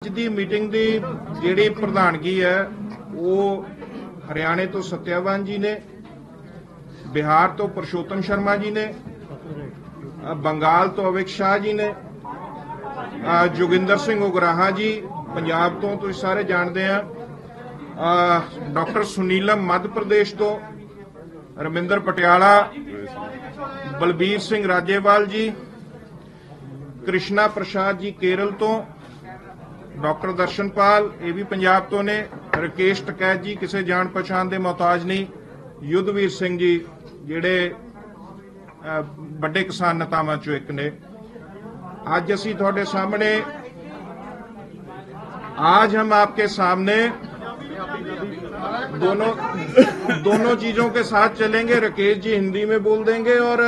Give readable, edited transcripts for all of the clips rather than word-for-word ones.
ਅੱਜ ਦੀ ਮੀਟਿੰਗ ਦੀ ਜਿਹੜੀ ਪ੍ਰਧਾਨਗੀ ਹੈ ਉਹ ਹਰਿਆਣੇ ਤੋਂ ਸਤਿਆਵਾਨ ਜੀ ਨੇ, ਬਿਹਾਰ ਤੋਂ ਪੁਰਸ਼ੋਤਮ ਸ਼ਰਮਾ ਜੀ ਨੇ, ਬੰਗਾਲ ਤੋਂ ਅਵਿਕ ਸ਼ਾਹ ਜੀ ਨੇ, ਜੋਗਿੰਦਰ ਸਿੰਘ ਉਗਰਾਹਾ ਜੀ ਪੰਜਾਬ ਤੋਂ ਤੁਸੀਂ ਸਾਰੇ ਜਾਣਦੇ ਆ, ਡਾਕਟਰ ਸੁਨੀਲਮ ਮੱਧ ਪ੍ਰਦੇਸ਼ ਤੋਂ, ਰਮਿੰਦਰ ਪਟਿਆਲਾ, ਬਲਬੀਰ ਸਿੰਘ ਰਾਜੇਵਾਲ ਜੀ, ਕ੍ਰਿਸ਼ਨਾ ਪ੍ਰਸਾਦ ਜੀ ਕੇਰਲ ਤੋਂ, ਡਾਕਟਰ ਦਰਸ਼ਨਪਾਲ ਇਹ ਵੀ ਪੰਜਾਬ ਤੋਂ ਨੇ, ਰਕੇਸ਼ ਟਕੈਤ ਜੀ ਕਿਸੇ ਜਾਣ ਪਛਾਣ ਦੇ ਮੁਹਤਾਜ ਨਹੀਂ, ਯੁੱਧਵੀਰ ਸਿੰਘ ਜੀ ਜਿਹੜੇ ਵੱਡੇ ਕਿਸਾਨ ਨੇਤਾਵਾਂ ਚੋਂ ਇੱਕ ਨੇ। आज ਅਸੀਂ ਤੁਹਾਡੇ सामने आज हम आपके सामने दोनों चीजों के साथ चलेंगे। राकेश जी हिंदी में बोल देंगे और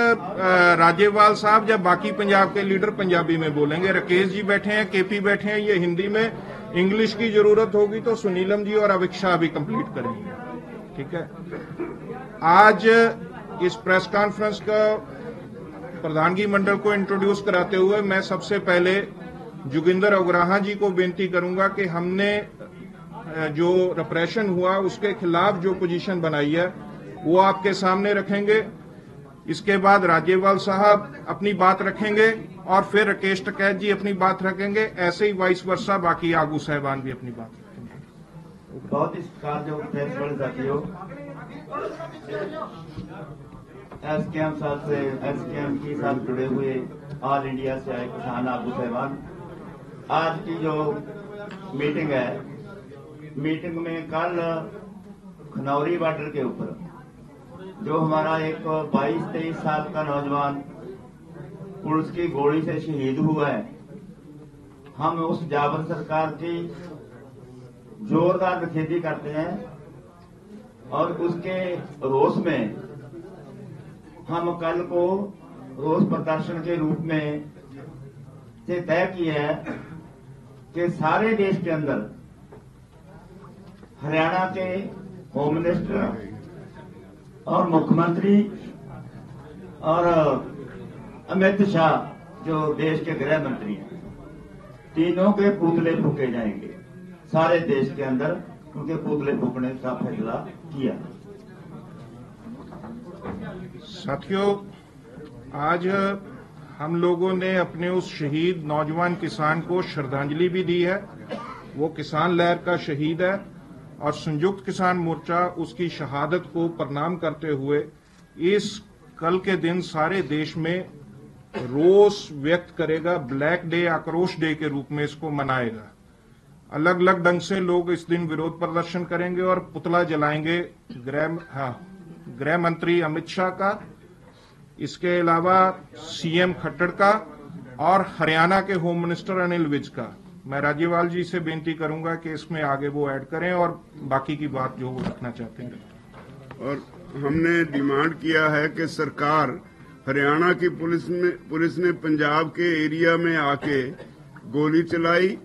राजेवाल साहब या बाकी पंजाब के लीडर पंजाबी में बोलेंगे। राकेश जी बैठे हैं, केपी बैठे हैं, ये हिंदी में, इंग्लिश की जरूरत होगी तो सुनीलम जी और अविक शाह भी कंप्लीट करेंगे, ठीक है। आज इस प्रेस कॉन्फ्रेंस का प्रधानगी मंडल को इंट्रोड्यूस कराते हुए मैं सबसे पहले जोगिंदर उगराहा जी को बेनती करूंगा कि हमने जो रिप्रेशन हुआ उसके खिलाफ जो पोजीशन बनाई है वो आपके सामने रखेंगे। इसके बाद राजेवाल साहब अपनी बात रखेंगे और फिर राकेश टकैत जी अपनी बात रखेंगे। ऐसे ही वाइस वर्सा बाकी आगू साहबान भी अपनी बात रखेंगे। बहुत ही जो प्रेस वाले साथियों, एसकेएम के साथ जुड़े हुए ऑल इंडिया से आए किसान आगू साहबान, आज की जो मीटिंग है, मीटिंग में कल खनौरी बॉर्डर के ऊपर जो हमारा एक 22-23 साल का नौजवान पुलिस की गोली से शहीद हुआ है, हम उस जाबर सरकार की जोरदार निखेधी करते हैं और उसके रोष में हम कल को रोष प्रदर्शन के रूप में से तय किया है कि सारे देश के अंदर हरियाणा के होम मिनिस्टर और मुख्यमंत्री और अमित शाह जो देश के गृह मंत्री हैं, तीनों के पुतले फूके जाएंगे सारे देश के अंदर, क्योंकि पुतले फूकने का फैसला किया। साथियों, आज हम लोगों ने अपने उस शहीद नौजवान किसान को श्रद्धांजलि भी दी है। वो किसान लहर का शहीद है और संयुक्त किसान मोर्चा उसकी शहादत को प्रणाम करते हुए इस कल के दिन सारे देश में रोष व्यक्त करेगा। ब्लैक डे, आक्रोश डे के रूप में इसको मनाएगा। अलग अलग ढंग से लोग इस दिन विरोध प्रदर्शन करेंगे और पुतला जलाएंगे गृह मंत्री अमित शाह का, इसके अलावा सीएम खट्टर का और हरियाणा के होम मिनिस्टर अनिल विज का। मैं राजेवाल जी से बेनती करूंगा कि इसमें आगे वो ऐड करें और बाकी की बात जो वो रखना चाहते हैं। और हमने डिमांड किया है कि सरकार, हरियाणा की पुलिस ने पंजाब के एरिया में आके गोली चलाई,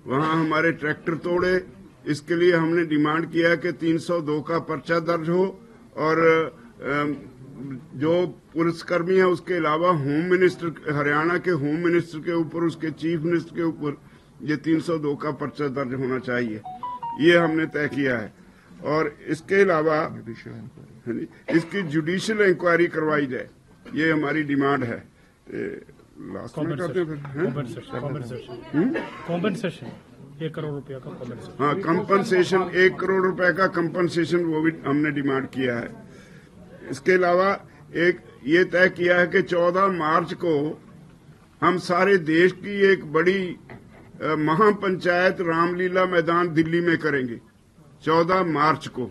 वहां हमारे ट्रैक्टर तोड़े। इसके लिए हमने डिमांड किया है कि 302 का पर्चा दर्ज हो और जो पुलिसकर्मी है उसके अलावा होम मिनिस्टर, हरियाणा के होम मिनिस्टर के ऊपर, उसके चीफ मिनिस्टर के ऊपर ये 302 का पर्चा दर्ज होना चाहिए, ये हमने तय किया है। और इसके अलावा इसकी जुडिशियल इंक्वायरी करवाई जाए, ये हमारी डिमांड है। लास्ट में करते हैं कॉम्पनसेशन 1 करोड़ रुपया का कॉम्पनसेशन। हाँ, कंपनसेशन 1 करोड़ रुपए का कंपनसेशन, वो भी हमने डिमांड किया है। इसके अलावा एक ये तय किया है कि 14 मार्च को हम सारे देश की एक बड़ी महापंचायत रामलीला मैदान दिल्ली में करेंगे 14 मार्च को।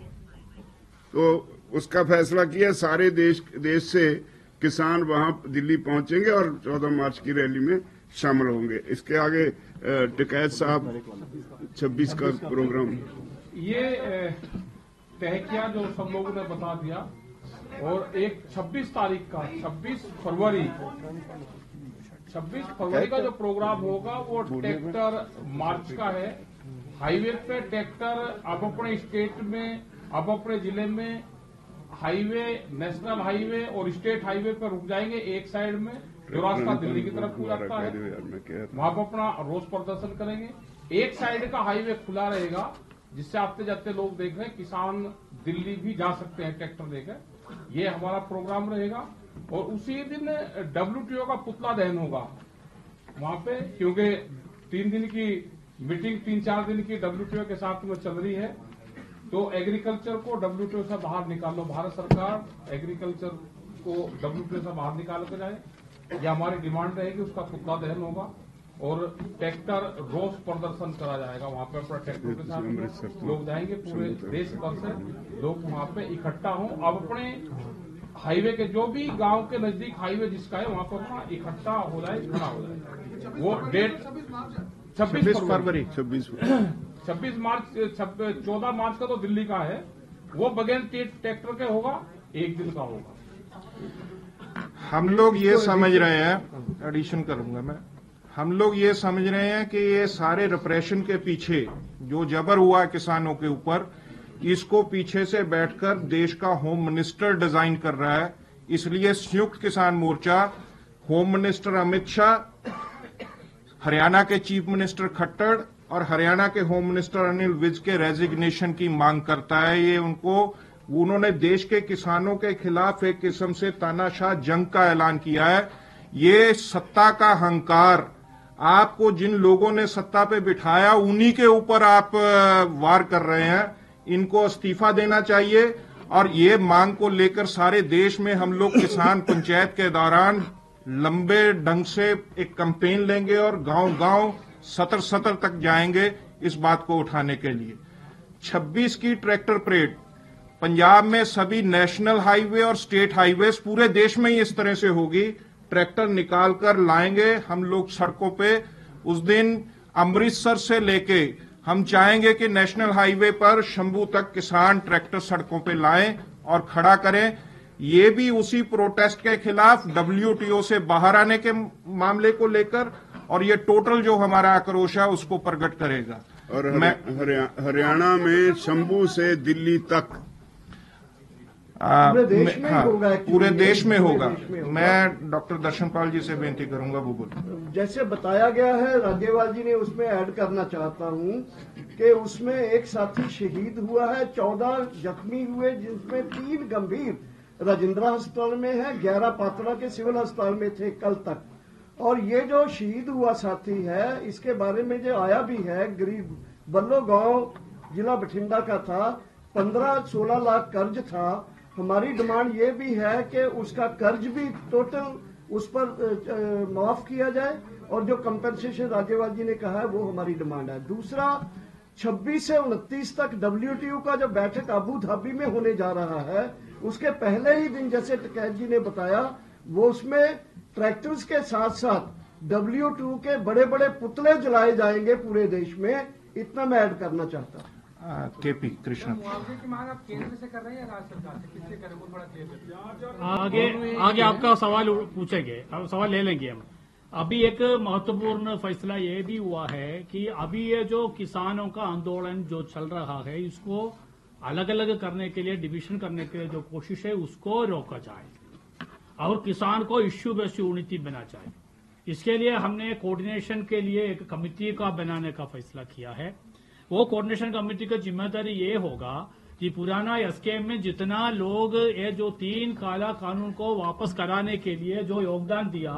तो उसका फैसला किया, सारे देश से किसान वहां दिल्ली पहुंचेंगे और 14 मार्च की रैली में शामिल होंगे। इसके आगे टिकैत साहब 26 का प्रोग्राम ये तय किया जो सब लोगों ने बता दिया। और एक 26 तारीख का 26 फरवरी का जो प्रोग्राम होगा वो ट्रैक्टर मार्च का है। हाईवे पे ट्रैक्टर अब अपने स्टेट में, अब अपने जिले में हाईवे, नेशनल हाईवे और स्टेट हाईवे पर रुक जाएंगे एक साइड में, जो रास्ता दिल्ली की तरफ को जाता है, वहां पर अपना रोष प्रदर्शन करेंगे। एक साइड का हाईवे खुला रहेगा, जिससे आते जाते लोग देख रहे हैं किसान दिल्ली भी जा सकते हैं ट्रैक्टर लेकर। ये हमारा प्रोग्राम रहेगा। और उसी दिन WTO का पुतला दहन होगा वहां पे, क्योंकि 3 दिन की मीटिंग 3-4 दिन की WTO के साथ में चल रही है। तो एग्रीकल्चर को WTO से बाहर निकालो, भारत सरकार एग्रीकल्चर को WTO से बाहर निकाल कर जाए, यह हमारी डिमांड रहेगी। उसका पुतला दहन होगा और ट्रैक्टर रोष प्रदर्शन करा जाएगा वहां पे। अपना ट्रैक्टर के साथ लोग जाएंगे, पूरे देश भर से लोग वहां पे इकट्ठा हों। अब अपने हाईवे के जो भी गांव के नजदीक हाईवे जिसका है वहां पर अपना इकट्ठा हो जाए, खड़ा हो जाए। वो डेट 26 फरवरी 14 मार्च का तो दिल्ली का है, वो बगैर ट्रैक्टर के होगा, एक दिन का होगा। हम लोग ये समझ रहे हैं, एडिशन करूंगा मैं, हम लोग ये समझ रहे हैं कि ये सारे रिप्रेशन के पीछे जो जबर हुआ किसानों के ऊपर, इसको पीछे से बैठकर देश का होम मिनिस्टर डिजाइन कर रहा है। इसलिए संयुक्त किसान मोर्चा होम मिनिस्टर अमित शाह, हरियाणा के चीफ मिनिस्टर खट्टर और हरियाणा के होम मिनिस्टर अनिल विज के रेजिग्नेशन की मांग करता है। ये उन्होंने देश के किसानों के खिलाफ एक किस्म से तानाशाह जंग का ऐलान किया है। ये सत्ता का अहंकार, आपको जिन लोगों ने सत्ता पे बिठाया उन्हीं के ऊपर आप वार कर रहे हैं। इनको इस्तीफा देना चाहिए। और ये मांग को लेकर सारे देश में हम लोग किसान पंचायत के दौरान लंबे ढंग से एक कैंपेन लेंगे और गांव-गांव सतर तक जाएंगे इस बात को उठाने के लिए। 26 की ट्रैक्टर परेड पंजाब में सभी नेशनल हाईवे और स्टेट हाईवेज पूरे देश में ही इस तरह से होगी। ट्रैक्टर निकाल कर लाएंगे हम लोग सड़कों पे। उस दिन अमृतसर से लेके हम चाहेंगे कि नेशनल हाईवे पर शंभू तक किसान ट्रैक्टर सड़कों पे लाएं और खड़ा करें। ये भी उसी प्रोटेस्ट के खिलाफ WTO से बाहर आने के मामले को लेकर, और ये टोटल जो हमारा आक्रोश है उसको प्रकट करेगा। और हरियाणा में शंभू से दिल्ली तक पूरे देश में होगा। पूरे देश में होगा। मैं डॉक्टर दर्शनपाल जी से बेनती करूंगा वो बोले। जैसे बताया गया है, राज्यपाल जी ने उसमें ऐड करना चाहता हूं कि उसमें एक साथी शहीद हुआ है, 14 जख्मी हुए, जिसमें 3 गंभीर राजेंद्रा अस्पताल में है, 11 पात्रा के सिविल अस्पताल में थे कल तक। और ये जो शहीद हुआ साथी है, इसके बारे में जो आया भी है, गरीब बल्लो गांव जिला बठिंडा का था, 15-16 लाख कर्ज था। हमारी डिमांड ये भी है कि उसका कर्ज भी टोटल उस पर माफ किया जाए, और जो कंपेंसेशन राज्यपाल जी ने कहा है वो हमारी डिमांड है। दूसरा, 26 से 29 तक WTO का जो बैठक अबू धाबी में होने जा रहा है, उसके पहले ही दिन जैसे टिकैत जी ने बताया, वो उसमें ट्रैक्टर्स के साथ साथ WTO के बड़े बड़े पुतले जलाए जाएंगे पूरे देश में। इतना मैं ऐड करना चाहता हूँ। KP कृष्ण, मुआवजे की मांग आप केंद्र से कर रहे हैं या राज्य सरकार से, किससे करें वो थोड़ा क्लियर। आगे आपका सवाल पूछेंगे, अब सवाल ले लेंगे हम। अभी एक महत्वपूर्ण फैसला ये भी हुआ है कि अभी ये जो किसानों का आंदोलन जो चल रहा है, इसको अलग अलग करने के लिए, डिविजन करने के लिए जो कोशिश है उसको रोका जाए और किसान को इश्यू बेस्ड यूनिटी बना जाए। इसके लिए हमने कोऑर्डिनेशन के लिए एक कमेटी का बनाने का फैसला किया है। वो कोऑर्डिनेशन कमेटी का जिम्मेदारी ये होगा कि पुराना SKM में जितना लोग ये जो 3 काला कानून को वापस कराने के लिए जो योगदान दिया,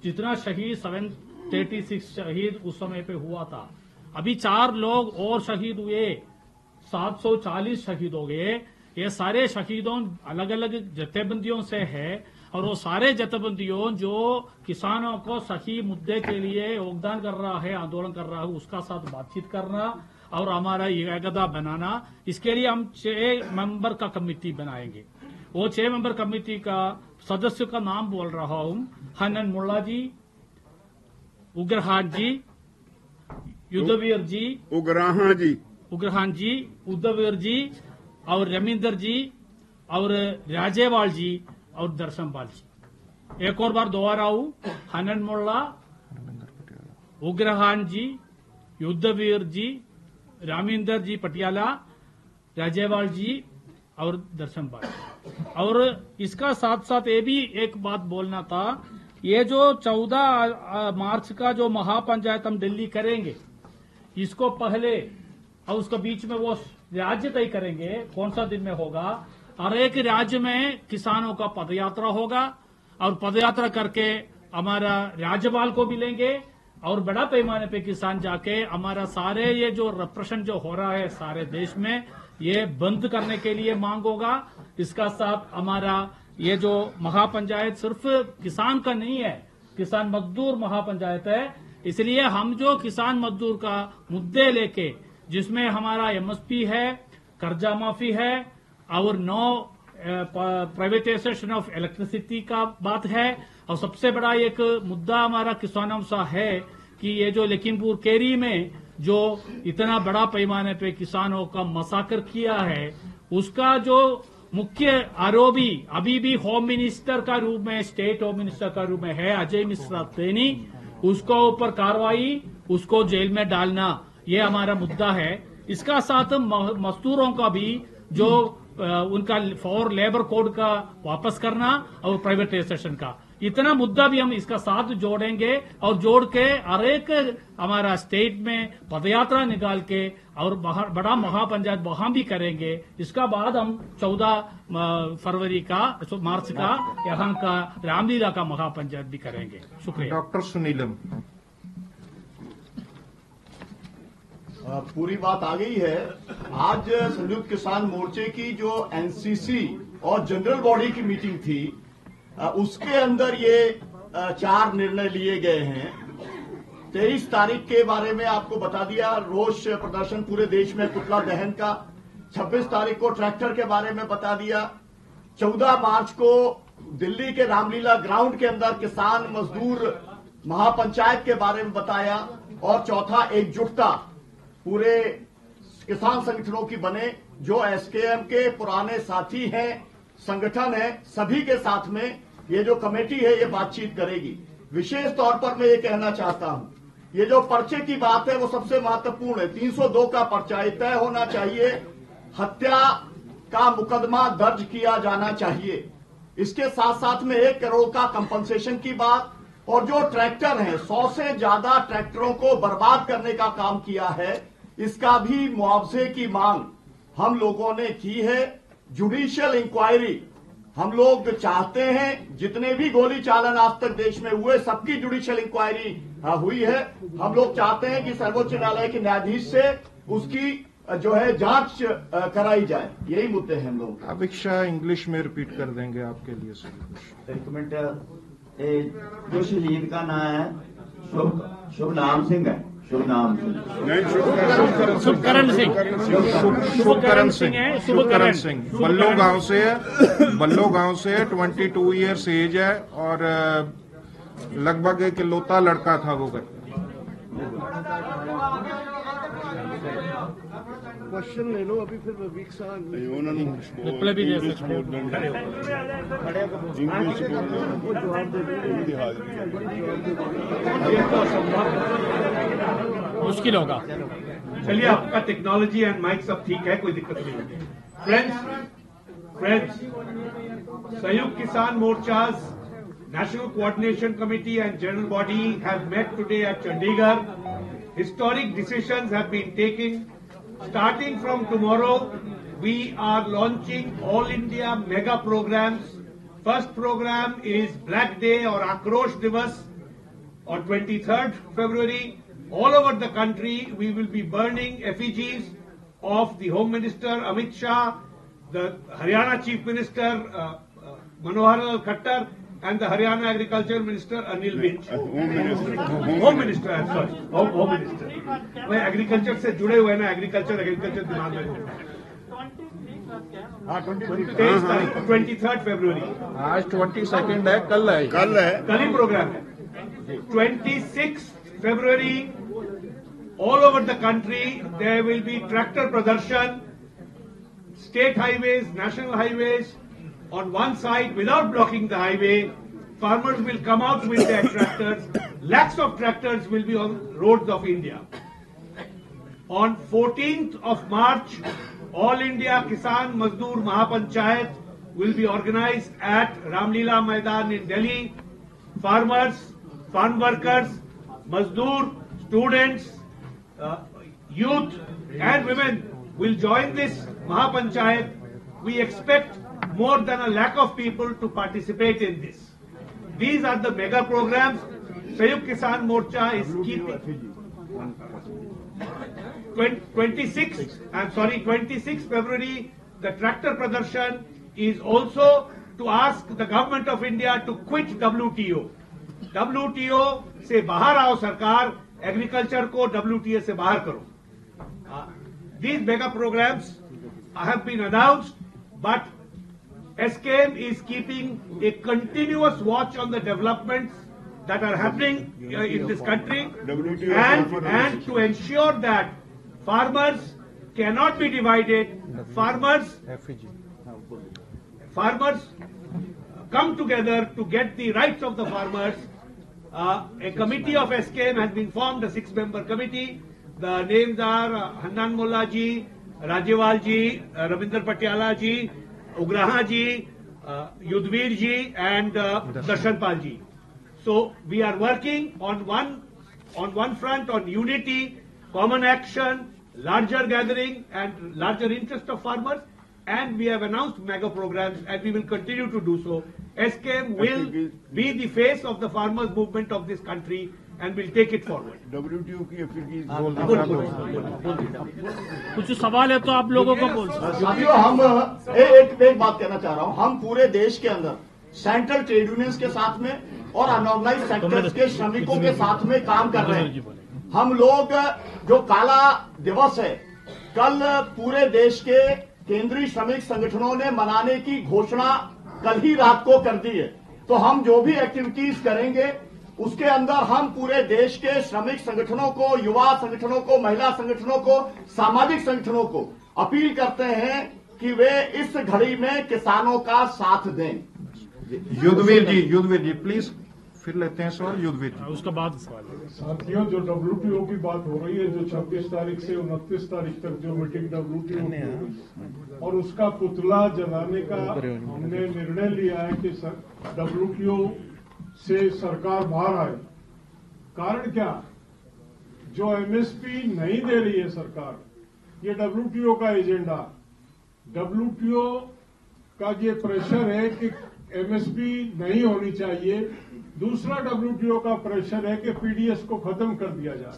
जितना शहीद 736 शहीद उस समय पे हुआ था, अभी 4 लोग और शहीद हुए, 740 शहीद हो गए। ये सारे शहीदों अलग अलग जथेबंदियों से है, और वो सारे जथेबंदियों जो किसानों को सही मुद्दे के लिए योगदान कर रहा है, आंदोलन कर रहा है, उसका साथ बातचीत करना और हमारा एकता बनाना। इसके लिए हम 6 मेंबर का कमेटी बनाएंगे। वो 6 मेंबर कमेटी का सदस्य का नाम बोल रहा हूं: हनन मुल्ला जी, उग्रहान जी, युद्धवीर जी, उग्रहान जी, उद्धवीर जी और रमिंदर जी और राजेवाल जी और दर्शनपाल जी। एक और बार दोहराऊं: हनन मुल्ला, उग्रहान जी, युद्धवीर जी, रामिंदर जी पटियाला, राजेवाल जी और दर्शनपाल। और इसका साथ साथ ये भी एक बात बोलना था, ये जो 14 मार्च का जो महापंचायत हम दिल्ली करेंगे, इसको पहले और उसके बीच में वो राज्य तय करेंगे कौन सा दिन में होगा। हर एक राज्य में किसानों का पदयात्रा होगा और पदयात्रा करके हमारा राज्यपाल को मिलेंगे और बड़ा पैमाने पे किसान जाके हमारा सारे ये जो रिप्रेशन जो हो रहा है सारे देश में ये बंद करने के लिए मांग होगा। इसका साथ हमारा ये जो महापंचायत सिर्फ किसान का नहीं है, किसान मजदूर महापंचायत है। इसलिए हम जो किसान मजदूर का मुद्दे लेके जिसमें हमारा एमएसपी है, कर्जा माफी है और नो प्राइवेटाइजेशन ऑफ इलेक्ट्रिसिटी का बात है और सबसे बड़ा एक मुद्दा हमारा किसानों सा है कि ये जो लखीमपुर केरी में जो इतना बड़ा पैमाने पे किसानों का मसाकर किया है उसका जो मुख्य आरोपी अभी भी होम मिनिस्टर का रूप में, स्टेट होम मिनिस्टर का रूप में है अजय मिश्रा तेनी, उसको ऊपर कार्रवाई, उसको जेल में डालना, ये हमारा मुद्दा है। इसका साथ मजदूरों का भी जो उनका फॉर लेबर कोड का वापस करना और प्राइवेटाइजेशन का इतना मुद्दा भी हम इसका साथ जोड़ेंगे और जोड़ के हर एक हमारा स्टेट में पदयात्रा निकाल के और बड़ा महापंचायत वहां भी करेंगे। इसका बाद हम 14 फरवरी का मार्च का यहाँ का रामलीला का महापंचायत भी करेंगे। शुक्रिया। डॉक्टर सुनीलम। पूरी बात आ गई है। आज संयुक्त किसान मोर्चे की जो एनसीसी और जनरल बॉडी की मीटिंग थी उसके अंदर ये 4 निर्णय लिए गए हैं। 23 तारीख के बारे में आपको बता दिया, रोष प्रदर्शन पूरे देश में पुतला दहन का। 26 तारीख को ट्रैक्टर के बारे में बता दिया। 14 मार्च को दिल्ली के रामलीला ग्राउंड के अंदर किसान मजदूर महापंचायत के बारे में बताया। और चौथा, एकजुटता पूरे किसान संगठनों की बने, जो एसकेएम के पुराने साथी हैं, संगठन है, सभी के साथ में ये जो कमेटी है ये बातचीत करेगी। विशेष तौर पर मैं ये कहना चाहता हूं, ये जो पर्चे की बात है वो सबसे महत्वपूर्ण है। 302 का पर्चा तय होना चाहिए, हत्या का मुकदमा दर्ज किया जाना चाहिए। इसके साथ साथ में 1 करोड़ का कंपनसेशन की बात, और जो ट्रैक्टर हैं 100 से ज्यादा ट्रैक्टरों को बर्बाद करने का काम किया है, इसका भी मुआवजे की मांग हम लोगों ने की है। जुडिशियल इंक्वायरी हम लोग चाहते हैं, जितने भी गोली चालन आज तक देश में हुए सबकी जुडिशियल इंक्वायरी हुई है। हम लोग चाहते हैं कि सर्वोच्च न्यायालय के न्यायाधीश से उसकी जो है जांच कराई जाए। यही मुद्दे हैं हम लोग। अभिक्षा इंग्लिश में रिपीट कर देंगे आपके लिए सर। एक मिनट, जो शहीद का नाम है शुभ नाम सिंह है, शुभ नाम शुभकरण सिंह, शुभकरण सिंह है, शुभकरण सिंह बल्लो गांव से है, बल्लो गांव से है। 22 ईयर्स एज है और लगभग एक इकलौता लड़का था वो घर। क्वेश्चन ले लो अभी, फिर वीक रिप्लाई भी दे सकते हैं। मुश्किल होगा। चलिए, आपका टेक्नोलॉजी एंड माइक सब ठीक है, कोई दिक्कत नहीं होगी। फ्रेंड्स, संयुक्त किसान मोर्चा's National Coordination Committee and General Body have met today at Chandigarh. Historic decisions have been taken. Starting from tomorrow, we are launching All India mega programs. First program is Black Day or Akrosh Divas on 23rd February. All over the country, we will be burning effigies of the Home Minister Amit Shah, the Haryana Chief Minister Manohar Lal Khattar, and the Haryana Agriculture Minister Anil Vij. Home Minister, I'm sorry. Home Minister. मैं agriculture से जुड़े हुए ना, agriculture दिमाग में घूमता है। 23rd February। आज 22nd है, कल ही प्रोग्राम है। 26th February, all over the country there will be tractor pradarshan, state highways, national highways. On one side, without blocking the highway, farmers will come out with their tractors. Lakhs of tractors will be on roads of India. On 14th of March, All India Kisan Mazdoor Mahapanchayat will be organized at Ramlila Maidan in Delhi. Farmers, farm workers, Mazdoor, students, youth and women will join this Mahapanchayat. We expect more than 1 lakh of people to participate in this. These are the mega programs. Sayukt Kisan Morcha is keeping 26 February, the tractor Pradarshan is also to ask the government of India to quit WTO. WTO से बाहर आओ सरकार, agriculture को WTO से बाहर करो. These mega programs have been announced, but SKM is keeping a continuous watch on the developments that are happening in this country and to ensure that farmers cannot be divided. Farmers come together to get the rights of the farmers. A committee of SKM has been formed, a 6-member committee. The names are Hannan Mullah ji, Rajewal ji, Ravinder Patiala ji, Ugraha ji, Yudhvir ji, and Darshan Pal ji. So we are working on one front on unity, common action, larger gathering, and larger interest of farmers. And we have announced mega programs, and we will continue to do so. SKM will be the face of the farmers' movement of this country, and will take it forward. WTO की अफ्रीकी कुछ सवाल है तो आप लोगों को बोल साथियों, हम एक बात कहना चाह रहा हूं. हम पूरे देश के अंदर सेंट्रल ट्रेड यूनियंस के साथ में और अनऑर्गेनाइज्ड सेक्टर्स के श्रमिकों के साथ में काम कर रहे हैं. हम लोग जो काला दिवस है, कल पूरे देश के केंद्रीय श्रमिक संगठनों ने मनाने की घोषणा कल ही रात को कर दी है. तो हम जो भी एक्टिविटीज करेंगे उसके अंदर हम पूरे देश के श्रमिक संगठनों को, युवा संगठनों को, महिला संगठनों को, सामाजिक संगठनों को अपील करते हैं कि वे इस घड़ी में किसानों का साथ दें. युद्धवीर जी प्लीज, फिर लेते हैं सवाल. युद्धवीर जी, उसका बाद सवाल. साथियों, जो WTO की बात हो रही है, जो 26 तारीख से 29 तारीख तक जो मीटिंग WTO की हो रही है और उसका पुतला जलाने का हमने निर्णय लिया है कि WTO से सरकार बाहर आए. कारण क्या? जो MSP नहीं दे रही है सरकार, ये WTO का एजेंडा. WTO का ये प्रेशर है कि MSP नहीं होनी चाहिए. दूसरा WTO का प्रेशर है कि PDS को खत्म कर दिया जाए.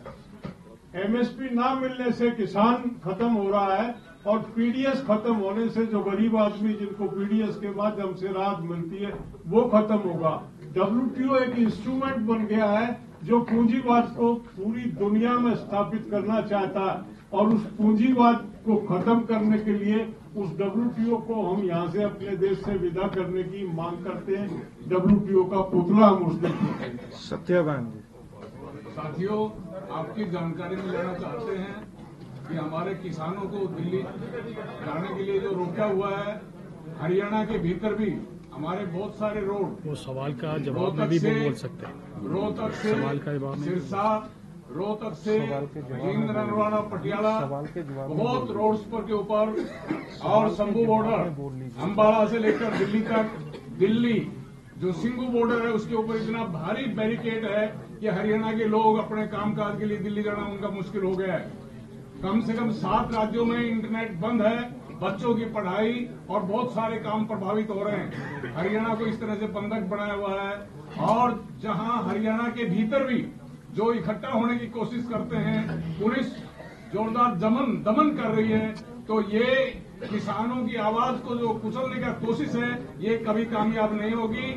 MSP ना मिलने से किसान खत्म हो रहा है और PDS खत्म होने से जो गरीब आदमी जिनको PDS के माध्यम से राहत मिलती है वो खत्म होगा. WTO एक इंस्ट्रूमेंट बन गया है जो पूंजीवाद को पूरी दुनिया में स्थापित करना चाहता है और उस पूंजीवाद को खत्म करने के लिए उस WTO को हम यहाँ से अपने देश से विदा करने की मांग करते हैं. WTO का पुतला हम उस देश. सत्यवान जी, साथियों, आपकी जानकारी में लेना चाहते हैं कि हमारे किसानों को दिल्ली जाने के लिए जो रोका हुआ है, हरियाणा के भीतर भी हमारे बहुत सारे रोड, वो सवाल का जवाब में भी बोल सकते हैं. रोहतक से सवाल का जवाब में सिरसा, रोहतक से जिंदरवाड़ा, पटियाला, बहुत रोड्स पर के ऊपर और शंभू बॉर्डर अम्बाला से लेकर दिल्ली तक, दिल्ली जो सिंघू बॉर्डर है उसके ऊपर इतना भारी बैरिकेड है कि हरियाणा के लोग अपने कामकाज के लिए दिल्ली जाना उनका मुश्किल हो गया है. कम से कम 7 राज्यों में इंटरनेट बंद है, बच्चों की पढ़ाई और बहुत सारे काम प्रभावित हो रहे हैं. हरियाणा को इस तरह से बंधक बनाया हुआ है. और जहां हरियाणा के भीतर भी जो इकट्ठा होने की कोशिश करते हैं, पुलिस जोरदार दमन कर रही है. तो ये किसानों की आवाज को जो कुचलने का कोशिश है, ये कभी कामयाब नहीं होगी.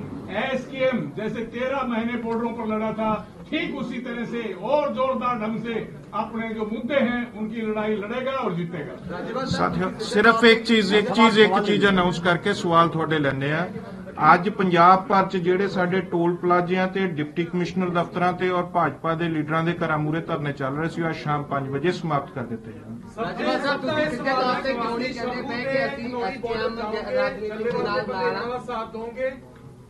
SKM जैसे 13 महीने बॉर्डरों पर लड़ा था, ठीक उसी तरह से और जोरदार ढंग से अपने जो मुद्दे हैं उनकी लड़ाई लड़ेगा और जीतेगा. साथियों, सिर्फ एक चीज अनाउंस करके सवाल थोड़े लेने हैं. ਅੱਜ ਪੰਜਾਬ ਭਰ ਚ ਜਿਹੜੇ ਸਾਡੇ ਟੋਲ ਪਲਾਜ਼ਿਆਂ ਤੇ ਡਿਪਟੀ ਕਮਿਸ਼ਨਰ ਦਫ਼ਤਰਾਂ ਤੇ ਔਰ ਭਾਜਪਾ ਦੇ ਲੀਡਰਾਂ ਦੇ ਘਰਾਂ ਮੂਹਰੇ ਧਰਨੇ ਚੱਲ ਰਹੇ ਸੀ, ਅੱਜ ਸ਼ਾਮ 5 ਵਜੇ ਸਮਾਪਤ ਕਰ ਦਿੱਤੇ ਜਾਣ.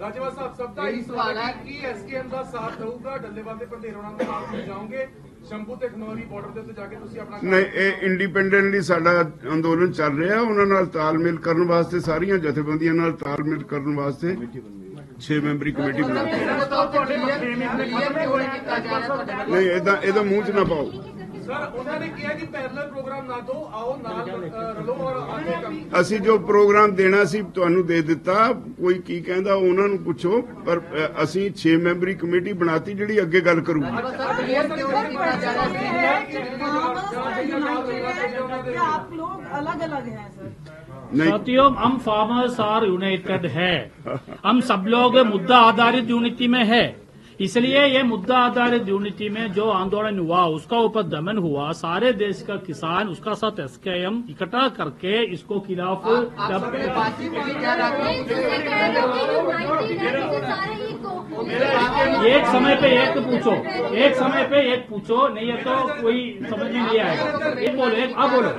राजवा साहब सबका यही सवाल है कि SKM का साथ रहूगा, डल्लेवाले पर देरोना के साथ मिल जाओगे, शंभू ते खनौरी बॉर्डर ਦੇ ਉੱਤੇ ਜਾ ਕੇ ਤੁਸੀਂ ਆਪਣਾ ਨਹੀਂ, ਇਹ ਇੰਡੀਪੈਂਡੈਂਟਲੀ ਸਾਡਾ ਅੰਦੋਲਨ ਚੱਲ ਰਿਹਾ. ਉਹਨਾਂ ਨਾਲ ਤਾਲਮੇਲ ਕਰਨ ਵਾਸਤੇ, ਸਾਰੀਆਂ ਜਥੇਬੰਦੀਆਂ ਨਾਲ ਤਾਲਮੇਲ ਕਰਨ ਵਾਸਤੇ 6 ਮੈਂਬਰੀ ਕਮੇਟੀ ਬਣਾਈ. ਨਹੀਂ, ਇਹਦਾ ਮੂੰਹ 'ਚ ਨਾ ਪਾਓ. सर उन्होंने किया कि पैरेलल प्रोग्राम ना दो, आओ नाल रलो और आगे काम। ਅਸੀਂ ਜੋ ਪ੍ਰੋਗਰਾਮ ਦੇਣਾ ਸੀ ਤੁਹਾਨੂੰ ਦੇ ਦਿੱਤਾ। ਕੋਈ ਕੀ ਕਹਿੰਦਾ ਉਹਨਾਂ ਨੂੰ ਪੁੱਛੋ, ਪਰ ਅਸੀਂ 6 ਮੈਂਬਰੀ ਕਮੇਟੀ ਬਣਾਤੀ ਜਿਹੜੀ ਅੱਗੇ ਗੱਲ ਕਰੂਗੀ। आप लोग अलग अलग हैं सर। नहीं, साथियों, हम फार्मर्स आर यूनाइटेड है, हम सब लोग मुद्दा आधारित यूनिटी में है। इसलिए ये मुद्दा आधारित यूनिटी में जो आंदोलन हुआ, उसका ऊपर दमन हुआ, सारे देश का किसान उसका साथ एसकेएम इकट्ठा करके इसको खिलाफ एक समय पे एक पूछो, नहीं है तो कोई समझ में नहीं आएगा। एक बोलो, एक आप बोलो।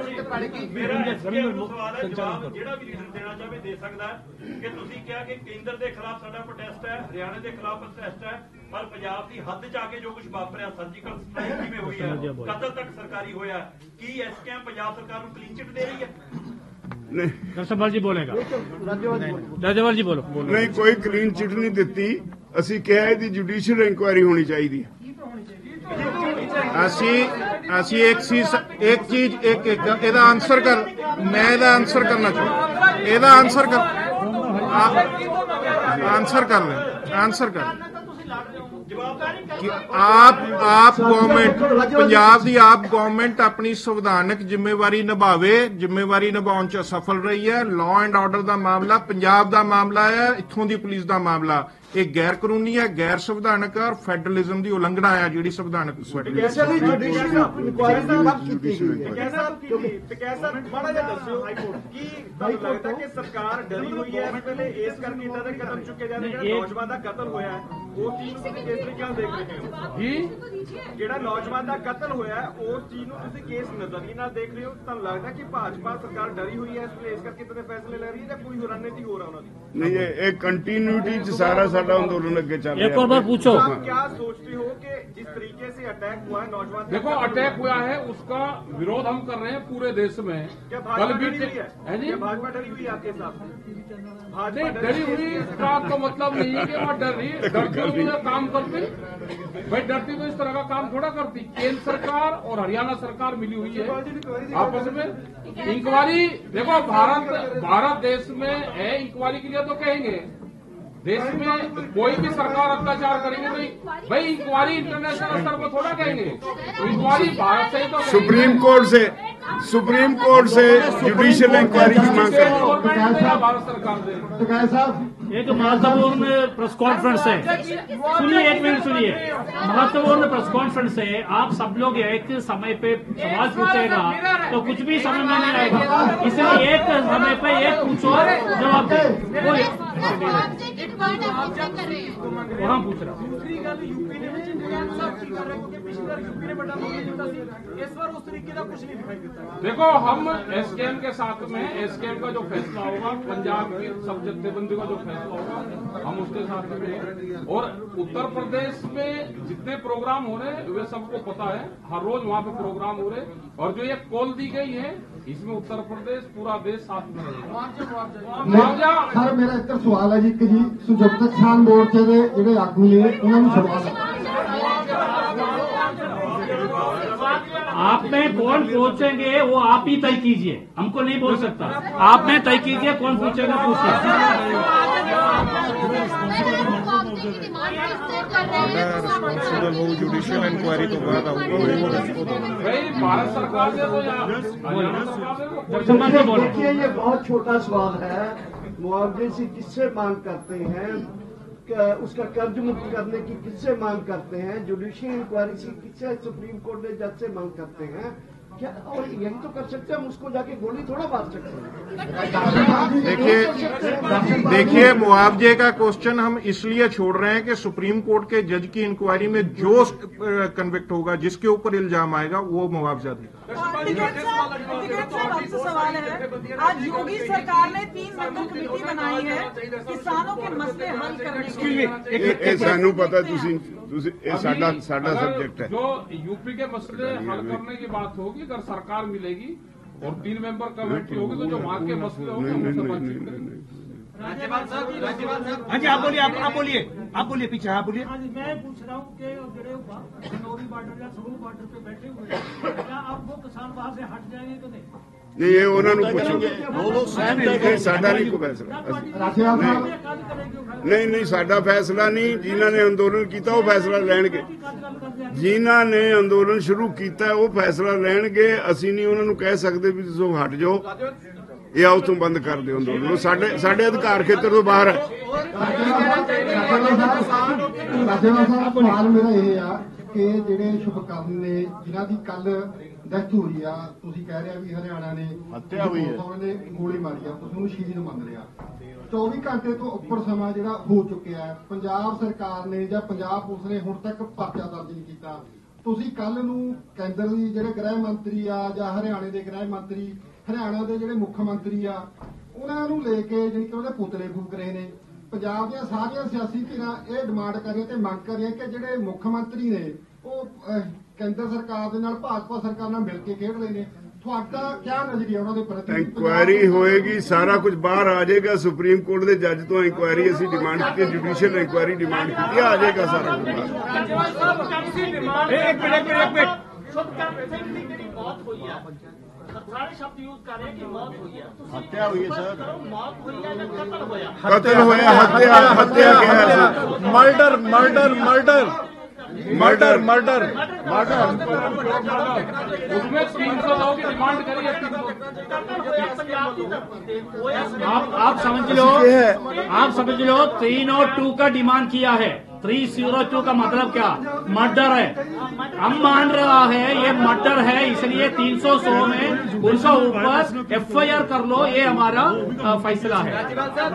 ਜਿਹੜਾ ਵੀ ਰੀਜ਼ਨ ਦੇਣਾ ਚਾਹੇ ਦੇ ਸਕਦਾ ਹੈ ਕਿ ਤੁਸੀਂ ਕਿਹਾ ਕਿ ਕੇਂਦਰ ਦੇ ਖਿਲਾਫ ਸਾਡਾ ਪ੍ਰੋਟੈਸਟ ਹੈ, ਹਰਿਆਣਾ ਦੇ ਖਿਲਾਫ ਪ੍ਰੋਟੈਸਟ ਹੈ, ਪਰ ਪੰਜਾਬ ਦੀ ਹੱਦ ਚ ਆ ਕੇ ਜੋ ਕੁਝ ਵਾਪਰਿਆ, ਸਰਜੀਕਲ ਸਟ੍ਰਾਈਕ ਕਿਵੇਂ ਹੋਈ ਹੈ, ਕਤਲ ਤੱਕ ਸਰਕਾਰੀ ਹੋਇਆ, ਕੀ ਐਸਕੇਐਮ ਪੰਜਾਬ ਸਰਕਾਰ ਨੂੰ ਕਲੀਨ ਚਿੱਟ ਦੇ ਰਹੀ ਹੈ? कृष्णपाल जी बोलेगा। राज्यपाल जी बोलो। ਨਹੀਂ, ਕੋਈ ਕਲੀਨ ਚਿੱਟ ਨਹੀਂ ਦਿੱਤੀ। ਅਸੀਂ ਕਿਹਾ ਇਹਦੀ ਜੁਡੀਸ਼ੀਅਲ ਇਨਕੁਆਇਰੀ ਹੋਣੀ ਚਾਹੀਦੀ ਹੈ। ਅਸੀਂ ਇੱਕ ਚੀਜ਼ ਇਹਦਾ ਆਨਸਰ ਕਰ, ਮੈਂ ਇਹਦਾ ਆਨਸਰ ਕਰਨਾ ਚਾਹੁੰਦਾ। ਇਹਦਾ ਆਨਸਰ ਕਰ कि आप गवर्नमेंट, पंजाब की आप गवर्नमेंट अपनी संविधानक जिम्मेवारी निभावे, जिम्मेवारी निभाने च सफल रही है। लॉ एंड ऑर्डर का मामला पंजाब का मामला है, इत्थों की पुलिस का मामला ये गैर कानूनी है, गैर संविधानक है और फेडरलिज्म की उलंघना है जी संविधानक। सरकार डरी हुई है इस वेले इस करके इदां दे कदम चुके जा रहे हैं। नौजवान का कत्ल होया है वो चीज ਨੂੰ ਤੁਸੀਂ ਕਿਸ ਤਰੀਕੇ ਨਾਲ ਦੇਖ ਰਹੇ ਹੋ ਜੀ? ਜਿਹੜਾ ਨੌਜਵਾਨ ਦਾ ਕਤਲ ਹੋਇਆ ਹੈ ਉਸ ਚੀਜ਼ ਨੂੰ ਤੁਸੀਂ ਕਿਸ ਨਜ਼ਰੀਏ ਨਾਲ ਦੇਖ ਰਹੇ ਹੋ? ਤੁਹਾਨੂੰ ਲੱਗਦਾ ਕਿ ਭਾਜਪਾ ਸਰਕਾਰ ਡਰੀ ਹੋਈ ਹੈ ਇਸ ਵੇਲੇ ਇਸ ਕਰਕੇ ਇਦਾਂ ਦੇ ਫੈਸਲੇ ਲੈ ਰਹੀ ਹੈ ਜਾਂ ਕੋਈ ਰਣਨੀਤੀ ਹੋਰ ਹੈ ਉਹਨਾਂ ਦੀ? नहीं, ये कंटिन्यूटी च सारा साडा आंदोलन अगे चल रहा है। एक और बार पूछो, आप क्या सोचते हो कि जिस तरीके से अटैक हुआ है नौजवान, देखो अटैक हुआ है उसका विरोध हम कर रहे हैं पूरे देश में। क्या कल भाजपा भी डरी हुई है? जी क्या भाजपा डरी हुई है आपके हिसाब से? नहीं, डरी हुई इसका तो मतलब नहीं है कि वहाँ डर रही, डरती हुई काम करती भाई, डरती हुई इस तरह का काम थोड़ा करती। केंद्र सरकार और हरियाणा सरकार मिली हुई है आपस में इंक्वायरी। देखो भारत देश में है, इंक्वायरी के लिए तो कहेंगे देश में कोई भी सरकार अत्याचार करेंगे भाई इंक्वायरी इंटरनेशनल स्तर पर थोड़ा कहेंगे, इंक्वायरी भारत से ही तो सुप्रीम कोर्ट से जुडिशियल इंक्वायरी की मांग कर भारत सरकार से। एक महत्वपूर्ण प्रेस कॉन्फ्रेंस है, सुनिए, एक मिनट सुनिए। महत्वपूर्ण प्रेस कॉन्फ्रेंस है, आप सब लोग एक समय पे सवाल पूछेगा तो कुछ भी समझ में नहीं आएगा, इसलिए एक समय पे एक पूछो, जवाब दे। वहाँ पूछ रहा हूँ। देखो हम एसकेएम के साथ में, एसकेएम का जो फैसला होगा, पंजाब की सब जत्थेबंदी का जो फैसला होगा हम उसके साथ में हैं। और उत्तर प्रदेश में जितने प्रोग्राम हो रहे हैं वे सबको पता है, हर रोज वहाँ पे प्रोग्राम हो रहे हैं। और जो ये कॉल दी गई है इसमें उत्तर प्रदेश पूरा देश साथ में रहेगा। सर मेरा एक सवाल है जी कि जी संयुक्त किसान मोर्चे के ਜਿਹੜੇ ਆਗੂ ਨੇ ਉਹਨਾਂ ਨੂੰ ਸਵਾਲ है, आप में कौन पूछेंगे वो आप ही तय कीजिए, हमको नहीं बोल सकता। आप में तय कीजिए कौन पूछेगा, पूछिए। रिस्पॉन्सिबल हो, जुडिशियल इंक्वायरी तो बाद आऊंगा भाई भारत सरकार से तो देखिए ये बहुत छोटा सवाल है। मुआवजे से किससे मांग करते हैं, उसका कर्ज मुक्त करने की किससे मांग करते हैं, जुडिशियल इंक्वायरी से किससे, सुप्रीम कोर्ट में जज से मांग करते हैं क्या? और यही तो कर सकते हैं, हम उसको जाके गोली थोड़ा मार सकते हैं। देखिए मुआवजे का क्वेश्चन हम इसलिए छोड़ रहे हैं कि सुप्रीम कोर्ट के जज की इंक्वायरी में जो कन्विक्ट होगा, जिसके ऊपर इल्जाम आएगा वो मुआवजा देगा। सवाल है, आज योगी सरकार ने 3 मेंबर कमेटी बनाई है किसानों के मसले हल करने के लिए। सानू पता साडा सब्जेक्ट है। जो यूपी के मसले हल करने की बात होगी, अगर सरकार मिलेगी और 3 मेंबर कमेटी होगी तो जो वहाँ के मसले होंगे उनसे बातचीत करेंगे। हाँ जी, आप बोलिए, आप बोलिए पीछे, आप बोलिए। हाँ जी, मैं पूछ रहा हूँ कि जुड़े खनौरी बॉर्डर या सरू बॉर्डर पे बैठे हुए हैं, क्या अब वो किसान वहाँ से हट जाएंगे कि नहीं? नहीं, ये उन्होंने पूछो, साडा नहीं कोई फैसला, नहीं साडा फैसला नहीं, जिन्हों ने अंदोलन किया वो फैसला लैणगे, जिन्हों ने अंदोलन शुरू किया वो फैसला लैणगे, असीं नहीं उन्होंने कह सकते भी तुसीं हट जाओ या उस बंद कर दो अंदोलन, साडे अधिकार खेतर तो बाहर है। सवाल मेरा ये आ कि ਜਿਹੜੇ ਸ਼ੁਭਕਰਨ ਨੇ ਜਿਨ੍ਹਾਂ ਦੀ ਕੱਲ ਡੈਥ ਹੋਈ ਆ, ਤੁਸੀਂ ਕਹਿ ਰਹੇ ਵੀ ਹਰਿਆਣਾ ਨੇ ਹੱਤਿਆ ਹੋਈ ਹੈ, ਉਹਨੇ ਗੋਲੀ ਮਾਰੀ ਆ, ਤੁਸੀਂ ਉਹਨੂੰ ਸ਼ਹੀਦ ਮੰਨ ਲਿਆ। 24 ਘੰਟੇ ਤੋਂ ਉੱਪਰ ਸਮਾਂ ਜਿਹੜਾ ਹੋ ਚੁੱਕਿਆ ਹੈ, ਪੰਜਾਬ ਸਰਕਾਰ ਨੇ ਜਾਂ ਪੰਜਾਬ ਪੁਲਿਸ ਨੇ ਹੁਣ ਤੱਕ ਪਰਚਾ ਦਰਜ ਨਹੀਂ ਕੀਤਾ। ਤੁਸੀਂ ਕੱਲ ਨੂੰ ਕੇਂਦਰ ਦੀ ਜਿਹੜੇ ਗ੍ਰਹਿ ਮੰਤਰੀ ਆ ਜਾਂ ਹਰਿਆਣੇ ਦੇ ਗ੍ਰਹਿ ਮੰਤਰੀ, ਹਰਿਆਣਾ ਦੇ ਜਿਹੜੇ ਮੁੱਖ ਮੰਤਰੀ ਆ, ਉਹਨਾਂ ਨੂੰ ਲੈ ਕੇ ਜਾਣੀ ਕਿ ਉਹਦੇ ਪੁਤਲੇ ਫੂਕ ਰਹੇ ਨੇ। ਪੰਜਾਬ ਦੀਆਂ ਸਾਰੀਆਂ ਸਿਆਸੀ ਧਿਰਾਂ ਇਹ ਡਿਮਾਂਡ ਕਰ ਰਹੀਆਂ ਤੇ ਮੰਗ ਕਰ ਰਹੀਆਂ ਕਿ ਜਿਹੜੇ ਮੁੱਖ ਮੰਤਰੀ ਨੇ ਉਹ ਕੇਂਦਰ ਸਰਕਾਰ ਦੇ ਨਾਲ ਭਾਜਪਾ ਸਰਕਾਰ ਨਾਲ ਮਿਲ ਕੇ ਖੇਡ ਰਹੇ ਨੇ। ਤੁਹਾਡਾ ਕਿਆ ਨਜ਼ਰੀਆ ਉਹਨਾਂ ਦੇ ਪ੍ਰਤੀ? ਇੰਕੁਆਇਰੀ ਹੋਏਗੀ, ਸਾਰਾ ਕੁਝ ਬਾਹਰ ਆ ਜਾਏਗਾ। ਸੁਪਰੀਮ ਕੋਰਟ ਦੇ ਜੱਜ ਤੋਂ ਇੰਕੁਆਇਰੀ ਅਸੀਂ ਡਿਮਾਂਡ ਕੀਤੀ, ਜੁਡੀਸ਼ੀਅਲ ਇੰਕੁਆਇਰੀ ਡਿਮਾਂਡ ਕੀਤੀ, ਆ ਜਾਏਗਾ ਸਾਰਾ ਕੁਝ ਬਾਹਰ। एक मिनट सारे शब्द यूज कर रहे हैं कि मौत हुई है, हत्या हुई है सर, मौत हुई है या कत्ल हुआ? कत्ल होया, हत्या क्या है? Murder murder murder murder murder murder उसमें 300 की डिमांड करी है। आप समझ लो 302 का डिमांड किया है। 302 का मतलब क्या? मर्डर है। हम मान रहा है ये मर्डर है, इसलिए 300 में उनका ऊपर FIR कर लो, ये हमारा फैसला है। राज्यपाल साहब,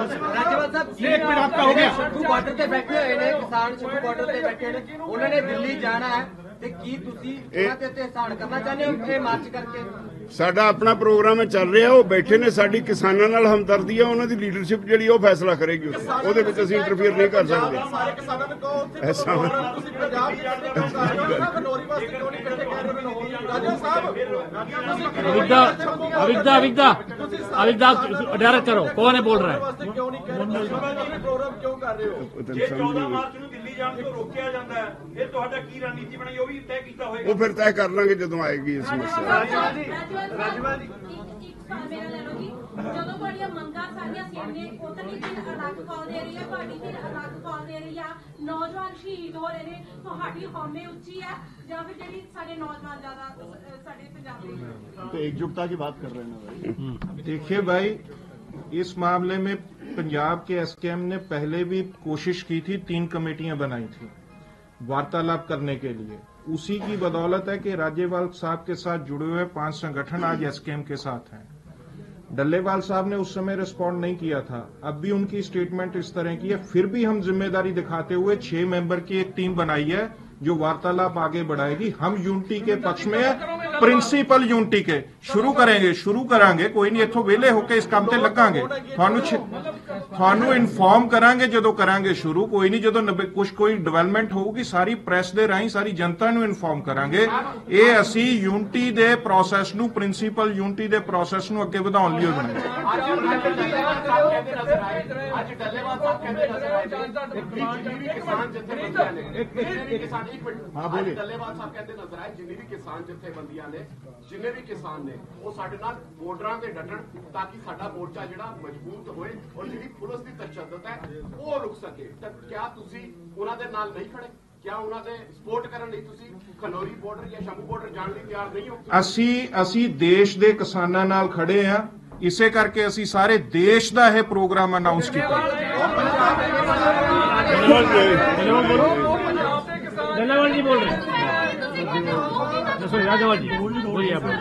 एक मिनट आपका हो गया। शंभू बॉर्डर से बैठे हुए ने किसान, शंभू बॉर्डर से बैठे ने, उन्होंने दिल्ली जाना है ਤੇ ਕੀ ਤੁਸੀਂ ਉਹਨਾਂ ਤੇ ਧਿਆਨ ਕਰਨਾ ਚਾਹੁੰਦੇ ਹੋ ਇਹ ਮਾਰਚ ਕਰਕੇ? ਸਾਡਾ ਆਪਣਾ ਪ੍ਰੋਗਰਾਮ ਚੱਲ ਰਿਹਾ, ਉਹ ਬੈਠੇ ਨੇ, ਸਾਡੀ ਕਿਸਾਨਾਂ ਨਾਲ ਹਮਦਰਦੀ ਆ, ਉਹਨਾਂ ਦੀ ਲੀਡਰਸ਼ਿਪ ਜਿਹੜੀ ਉਹ ਫੈਸਲਾ ਕਰੇਗੀ, ਉਹਦੇ ਵਿੱਚ ਅਸੀਂ ਇੰਟਰਫੀਅਰ ਨਹੀਂ ਕਰ ਸਕਦੇ। ਸਾਰੇ ਕਿਸਾਨਾਂ ਨੂੰ ਕਹੋ ਉੱਥੇ ਐਸਾ ਤੁਸੀਂ ਪੰਜਾਬ ਦੇ ਖਨੌਰੀ ਵਾਸਤੇ ਕਿਉਂ ਨਹੀਂ ਇਕੱਠੇ ਕਰ ਰਹੇ ਹੋ? ਰਾਜਾ ਸਾਹਿਬ अविद्या डायरेक्ट करो, कौन है बोल रहा है? क्यों नहीं कर रहे? प्रोग्राम क्यों कर रहे हो? ਜੇ 14 ਮਾਰਚ ਨੂੰ ਦਿੱਲੀ ਜਾਣ ਤੋਂ ਰੋਕਿਆ ਜਾਂਦਾ ਹੈ, ਫਿਰ ਤੁਹਾਡਾ ਕੀ ਰਣਨੀਤੀ ਬਣਾਈ ਉਹ ਵੀ ਤੈਅ ਕੀਤਾ ਹੋਏਗਾ। ਉਹ ਫਿਰ ਤੈਅ ਕਰ ਲਾਂਗੇ ਜਦੋਂ ਆਏਗੀ ਇਹ ਸਮੱਸਿਆ। ਰਾਜਵਾਲ ਜੀ ਇੱਕ ਸਵਾਲ ਮੇਰਾ ਲੈ ਲਓ ਜੀ, ਜਦੋਂ ਤੁਹਾਡੀਆਂ ਮੰਗਾਂ ਸਾਰੀਆਂ ਸੇਮ ਨੇ, ਉਤਨੀ ਦਿਨ ਅਲੱਗ ਕਾਲ ਦੇ ਰਹੀ ਹੈ, ਤੁਹਾਡੀ ਦਿਨ ਅਲੱਗ ਕਾਲ ਦੇ ਰਹੀ ਆ, ਨੌਜਵਾਨ ਸ਼ਹੀਦ ਹੋ ਰਹੇ ਨੇ, ਤੁਹਾਡੀ ਹਉਮੈ ਉੱਚੀ ਹੈ ਜਾਂ ਫਿਰ ਜਿਹੜੀ ਸਾਡੇ ਨੌਜਵਾਨ ਜ਼ਿਆਦਾ ਸਾਡੇ ਪੰਜਾਬ ਦੇ? तो एकजुटता की बात कर रहे हैं भाई। देखिए भाई, इस मामले में पंजाब के SKM ने पहले भी कोशिश की थी, 3 कमेटियां बनाई थी वार्तालाप करने के लिए। उसी की बदौलत है कि राज्यपाल साहब के साथ जुड़े हुए 5 संगठन आज SKM के साथ हैं। डल्लेवाल साहब ने उस समय रिस्पॉन्ड नहीं किया था, अब भी उनकी स्टेटमेंट इस तरह की है, फिर भी हम जिम्मेदारी दिखाते हुए 6 मेंबर की एक टीम बनाई है जो वार्तालाप आगे बढ़ाएगी। हम यूनिटी के पक्ष में है, प्रिंसिपल यूनिटी के शुरू करांगे, कोई नहीं इत्थों वेले होके इस काम ते लगांगे, ਤੁਹਾਨੂੰ ਇਨਫੋਰਮ ਕਰਾਂਗੇ ਜਦੋਂ ਕਰਾਂਗੇ ਸ਼ੁਰੂ, ਕੋਈ ਨਹੀਂ ਜਦੋਂ ਕੋਈ ਡਿਵੈਲਪਮੈਂਟ ਹੋਊਗੀ ਸਾਰੀ ਪ੍ਰੈਸ ਦੇ ਰਾਹੀਂ ਸਾਰੀ ਜਨਤਾ ਨੂੰ ਇਨਫੋਰਮ ਕਰਾਂਗੇ। ਇਹ ਅਸੀਂ ਯੂਨਿਟੀ ਦੇ ਪ੍ਰੋਸੈਸ ਨੂੰ, ਪ੍ਰਿੰਸੀਪਲ ਯੂਨਿਟੀ ਦੇ ਪ੍ਰੋਸੈਸ ਨੂੰ ਅੱਗੇ ਵਧਾਉਣ ਲਈ ਬਣਾਇਆ। ਅੱਜ ਡੱਲੇਵਾਲ ਸਾਹਿਬ ਕਹਿੰਦੇ ਨਜ਼ਰ ਆਏ ਜਿੰਨੀ ਵੀ ਕਿਸਾਨ ਜਥੇਬੰਦੀਆਂ ਨੇ, ਡੱਲੇਵਾਲ ਸਾਹਿਬ ਕਹਿੰਦੇ ਨਜ਼ਰ ਆਏ ਜਿੰਨੀ ਵੀ ਕਿਸਾਨ ਜਥੇਬੰਦੀਆਂ ਨੇ, ਜਿੰਨੇ ਵੀ ਕਿਸਾਨ ਨੇ, ਉਹ ਸਾਡੇ ਨਾਲ ਬੋਰਡਰਾਂ ਤੇ ਡਟਣ ਤਾਂ ਕਿ ਸਾਡਾ ਮੋਰਚਾ ਜਿਹੜਾ ਮਜ਼ਬੂਤ ਹੋਏ ਔਰ ਜਿਹੜੀ ਪੁਲਿਸ ਦੀ ਤਸ਼ੱਦਦ ਹੈ ਉਹ ਰੁਕ ਸਕੇ। ਤਾਂ ਕਿਆ ਤੁਸੀਂ ਉਹਨਾਂ ਦੇ ਨਾਲ ਨਹੀਂ ਖੜੇ? ਕਿਆ ਉਹਨਾਂ ਦੇ ਸਪੋਰਟ ਕਰਨ ਲਈ ਤੁਸੀਂ ਖਨੌਰੀ ਬਾਰਡਰ ਜਾਂ ਸ਼ੰਭੂ ਬਾਰਡਰ ਜਾਣ ਲਈ ਤਿਆਰ ਨਹੀਂ ਹੋ? ਅਸੀਂ ਦੇਸ਼ ਦੇ ਕਿਸਾਨਾਂ ਨਾਲ ਖੜੇ ਹਾਂ, ਇਸੇ ਕਰਕੇ ਅਸੀਂ ਸਾਰੇ ਦੇਸ਼ ਦਾ ਇਹ ਪ੍ਰੋਗਰਾਮ ਅਨਾਉਂਸ ਕੀਤਾ। डल्लेवाल जी बोल रहे हैं। राजवाल जी बोलिए आप बोलिए।